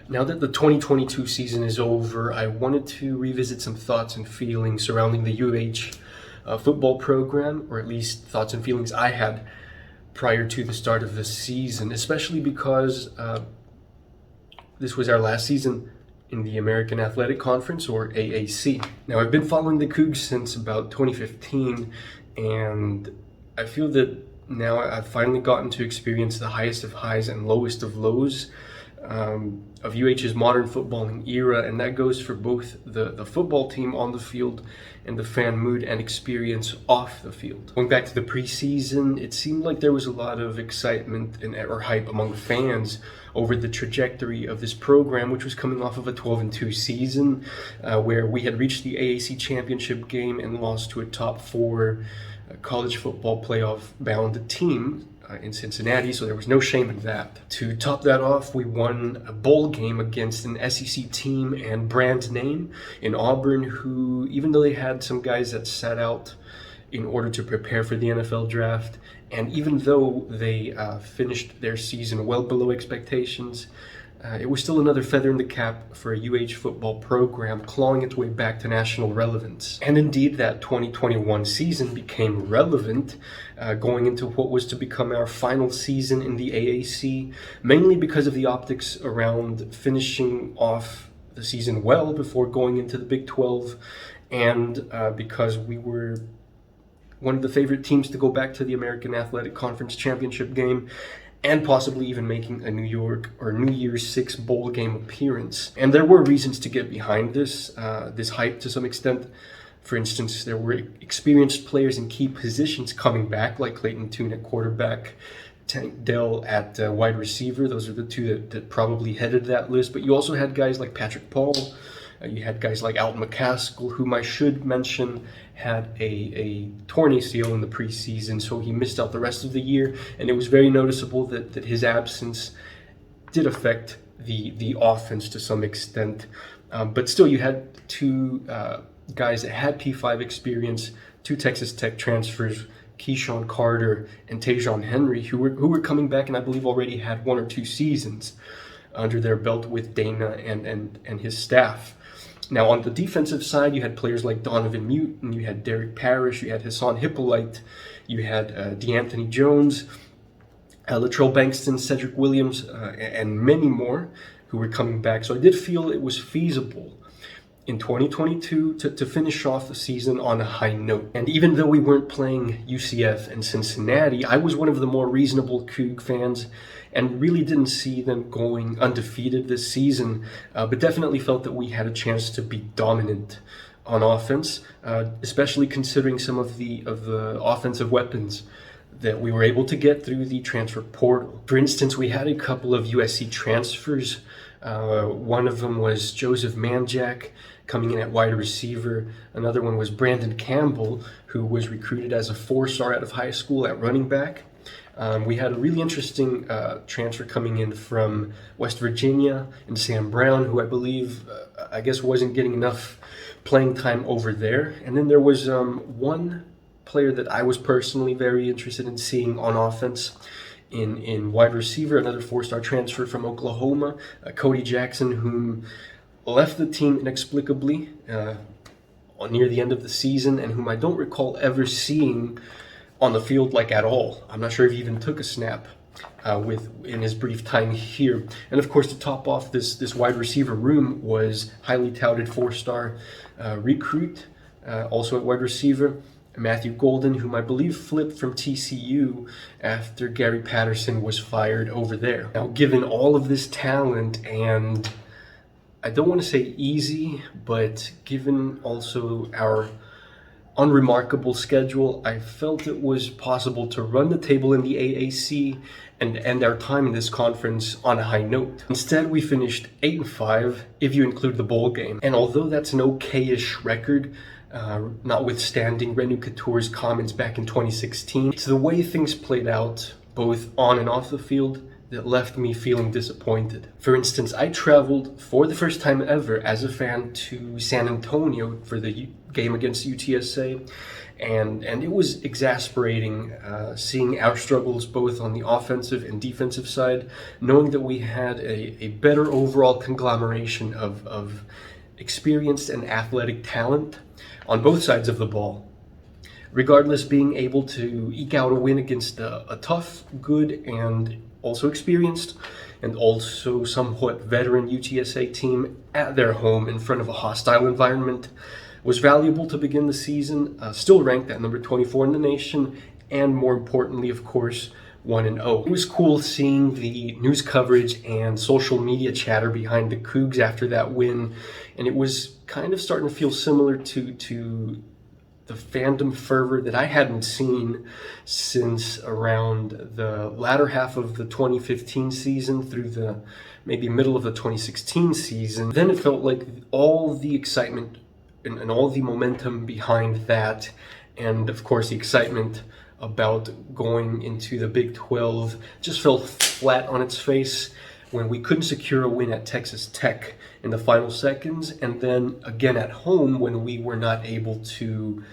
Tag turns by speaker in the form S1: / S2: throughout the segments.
S1: Now that the 2022 season is over, I wanted to revisit some thoughts and feelings surrounding the football program, or at least thoughts and feelings I had prior to the start of the season, especially because this was our last season in the American Athletic Conference, or AAC. Now, I've been following the Cougs since about 2015, and I feel that now I've finally gotten to experience the highest of highs and lowest of lows of UH's modern footballing era, and that goes for both the football team on the field and the fan mood and experience off the field. Going back to the preseason, it seemed like there was a lot of excitement or hype among fans over the trajectory of this program, which was coming off of a 12-2 season where we had reached the AAC championship game and lost to a top four college football playoff bound team in Cincinnati, so there was no shame in that. To top that off, we won a bowl game against an SEC team and brand name in Auburn, who, even though they had some guys that sat out in order to prepare for the NFL draft, and even though they finished their season well below expectations, it was still another feather in the cap for a UH football program clawing its way back to national relevance. And indeed, that 2021 season became relevant going into what was to become our final season in the AAC, mainly because of the optics around finishing off the season well before going into the Big 12, and because we were one of the favorite teams to go back to the American Athletic Conference championship game, and possibly even making a New Year's Six bowl game appearance. And there were reasons to get behind this hype to some extent. For instance, there were experienced players in key positions coming back, like Clayton Tune at quarterback, Tank Dell at wide receiver. Those are the two that probably headed that list. But you also had guys like Patrick Paul. You had guys like Alton McCaskill, whom I should mention had a torn ACL in the preseason, so he missed out the rest of the year, and it was very noticeable that his absence did affect the offense to some extent. But still, you had two guys that had P5 experience, two Texas Tech transfers, Keyshawn Carter and Tajon Henry, who were coming back, and I believe already had 1 or 2 seasons under their belt with Dana and his staff. Now, on the defensive side, you had players like Donovan Newton, you had Derek Parrish, you had Hassan Hippolyte, you had DeAnthony Jones, Latrell Bankston, Cedric Williams, and many more who were coming back. So I did feel it was feasible in 2022 to finish off the season on a high note. And even though we weren't playing UCF and Cincinnati, I was one of the more reasonable Coug fans and really didn't see them going undefeated this season, but definitely felt that we had a chance to be dominant on offense, especially considering some of the offensive weapons that we were able to get through the transfer portal. For instance, we had a couple of USC transfers. One of them was Joseph Manjack, coming in at wide receiver. Another one was Brandon Campbell, who was recruited as a 4-star out of high school at running back. We had a really interesting transfer coming in from West Virginia, and Sam Brown, who I believe, I guess, wasn't getting enough playing time over there. And then there was one player that I was personally very interested in seeing on offense in wide receiver, another 4-star transfer from Oklahoma, Cody Jackson, whom left the team inexplicably near the end of the season, and whom I don't recall ever seeing on the field like at all. I'm not sure if he even took a snap in his brief time here. And of course, to top off this wide receiver room was highly touted 4-star recruit, also at wide receiver, Matthew Golden, whom I believe flipped from TCU after Gary Patterson was fired over there. Now, given all of this talent, and I don't want to say easy, but given also our unremarkable schedule, I felt it was possible to run the table in the AAC and end our time in this conference on a high note. Instead, we finished 8-5 if you include the bowl game. And although that's an okay-ish record, notwithstanding Renu Katour's comments back in 2016, it's the way things played out, both on and off the field, that left me feeling disappointed. For instance, I traveled for the first time ever as a fan to San Antonio for the game against UTSA, And it was exasperating seeing our struggles both on the offensive and defensive side, knowing that we had a better overall conglomeration of experienced and athletic talent on both sides of the ball. Regardless, being able to eke out a win against a tough, good, and also experienced, and also somewhat veteran UTSA team at their home in front of a hostile environment was valuable to begin the season, still ranked at number 24 in the nation, and more importantly, of course, 1-0. It was cool seeing the news coverage and social media chatter behind the Cougs after that win, and it was kind of starting to feel similar to the fandom fervor that I hadn't seen since around the latter half of the 2015 season through the maybe middle of the 2016 season. Then it felt like all the excitement and all the momentum behind that, and of course the excitement about going into the Big 12 just fell flat on its face when we couldn't secure a win at Texas Tech in the final seconds, and then again at home when we were not able to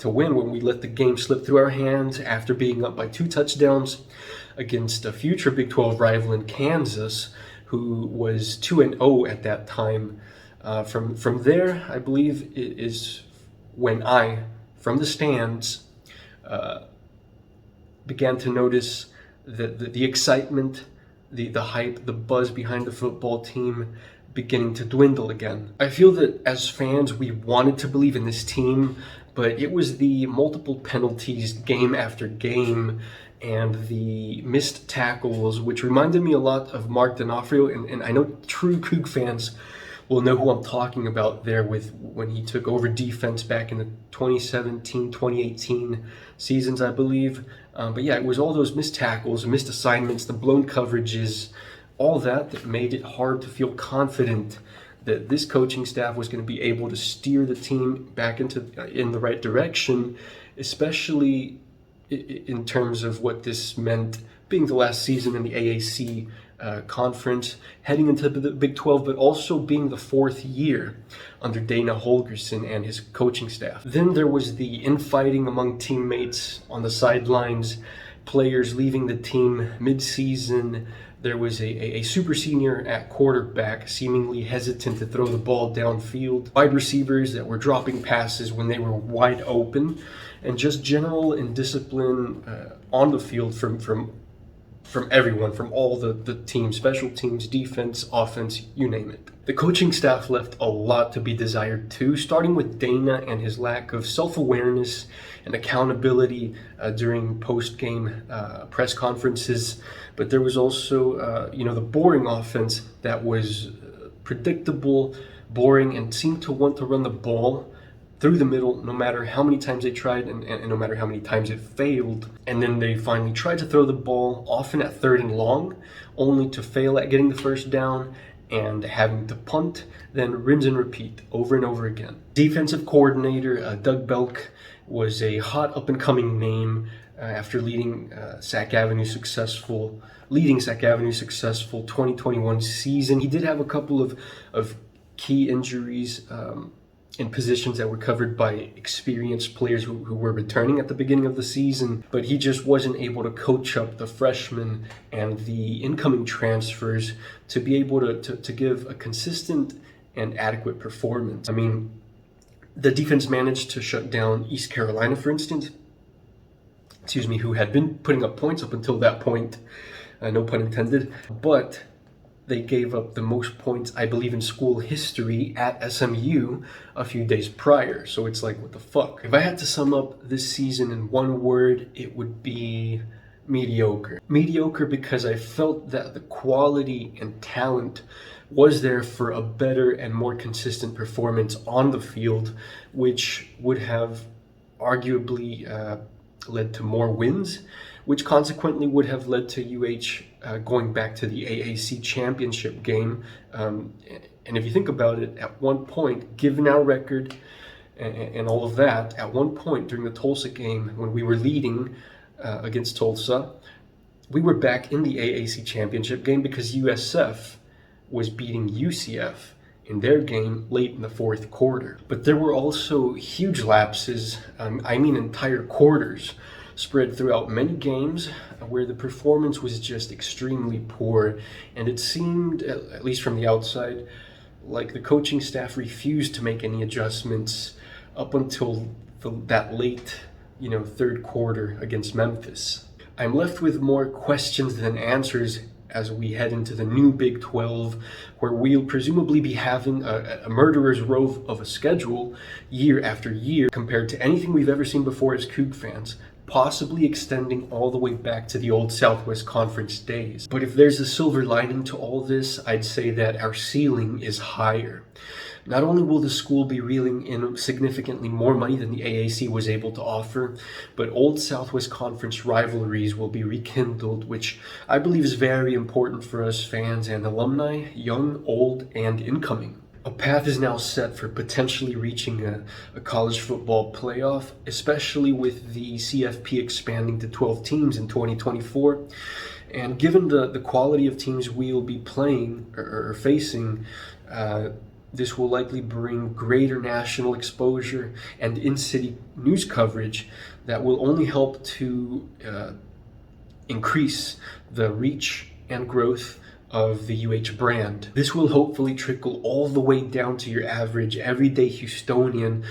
S1: win, when we let the game slip through our hands after being up by 2 touchdowns against a future Big 12 rival in Kansas, who was 2-0 at that time. From there, I believe, is when I, from the stands, began to notice the excitement, the hype, the buzz behind the football team beginning to dwindle again. I feel that as fans, we wanted to believe in this team, but it was the multiple penalties game after game and the missed tackles, which reminded me a lot of Mark D'Onofrio, and I know true Coug fans will know who I'm talking about there with when he took over defense back in the 2017, 2018 seasons, I believe. But yeah, it was all those missed tackles, missed assignments, the blown coverages, all that made it hard to feel confident that this coaching staff was going to be able to steer the team back in the right direction, especially in terms of what this meant being the last season in the AAC conference, heading into the Big 12, but also being the 4th year under Dana Holgorsen and his coaching staff. Then there was the infighting among teammates on the sidelines, players leaving the team mid-season. There was a super senior at quarterback seemingly hesitant to throw the ball downfield, wide receivers that were dropping passes when they were wide open, and just general indiscipline on the field from everyone, from all the teams, special teams, defense, offense, you name it. The coaching staff left a lot to be desired too, starting with Dana and his lack of self-awareness and accountability during post-game press conferences. But there was also, the boring offense that was predictable, boring, and seemed to want to run the ball through the middle no matter how many times they tried and no matter how many times it failed. And then they finally tried to throw the ball, often at 3rd and long, only to fail at getting the first down and having to punt, then rinse and repeat over and over again. Defensive coordinator Doug Belk was a hot up-and-coming name after leading Sac Avenue successful 2021 season. He did have a couple of key injuries in positions that were covered by experienced players who were returning at the beginning of the season, but he just wasn't able to coach up the freshmen and the incoming transfers to be able to give a consistent and adequate performance. I mean, the defense managed to shut down East Carolina, for instance, who had been putting up points up until that point, no pun intended, but they gave up the most points, I believe, in school history at SMU a few days prior. So it's like, what the fuck? If I had to sum up this season in one word, it would be mediocre. Mediocre because I felt that the quality and talent was there for a better and more consistent performance on the field, which would have arguably led to more wins, which consequently would have led to UH going back to the AAC championship game. And if you think about it, at one point, given our record and all of that, at one point during the Tulsa game, when we were leading against Tulsa, we were back in the AAC championship game because USF was beating UCF in their game late in the fourth quarter. But there were also huge lapses, entire quarters, spread throughout many games where the performance was just extremely poor, and it seemed, at least from the outside, like the coaching staff refused to make any adjustments up until that late, third quarter against Memphis. I'm left with more questions than answers as we head into the new Big 12, where we'll presumably be having a murderer's row of a schedule year after year compared to anything we've ever seen before as Coug fans, possibly extending all the way back to the old Southwest Conference days. But if there's a silver lining to all this, I'd say that our ceiling is higher. Not only will the school be reeling in significantly more money than the AAC was able to offer, but old Southwest Conference rivalries will be rekindled, which I believe is very important for us fans and alumni, young, old, and incoming. A path is now set for potentially reaching a college football playoff, especially with the CFP expanding to 12 teams in 2024. And given the quality of teams we'll be playing or facing, this will likely bring greater national exposure and in-city news coverage that will only help to increase the reach and growth of the UH brand. This will hopefully trickle all the way down to your average everyday Houstonian,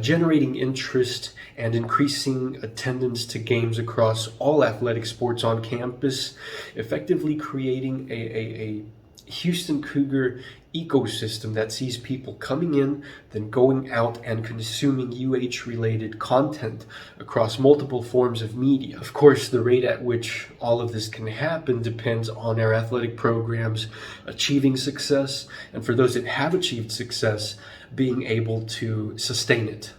S1: generating interest and increasing attendance to games across all athletic sports on campus, effectively creating a Houston Cougar ecosystem that sees people coming in, then going out and consuming UH-related content across multiple forms of media. Of course, the rate at which all of this can happen depends on our athletic programs achieving success, and for those that have achieved success, being able to sustain it.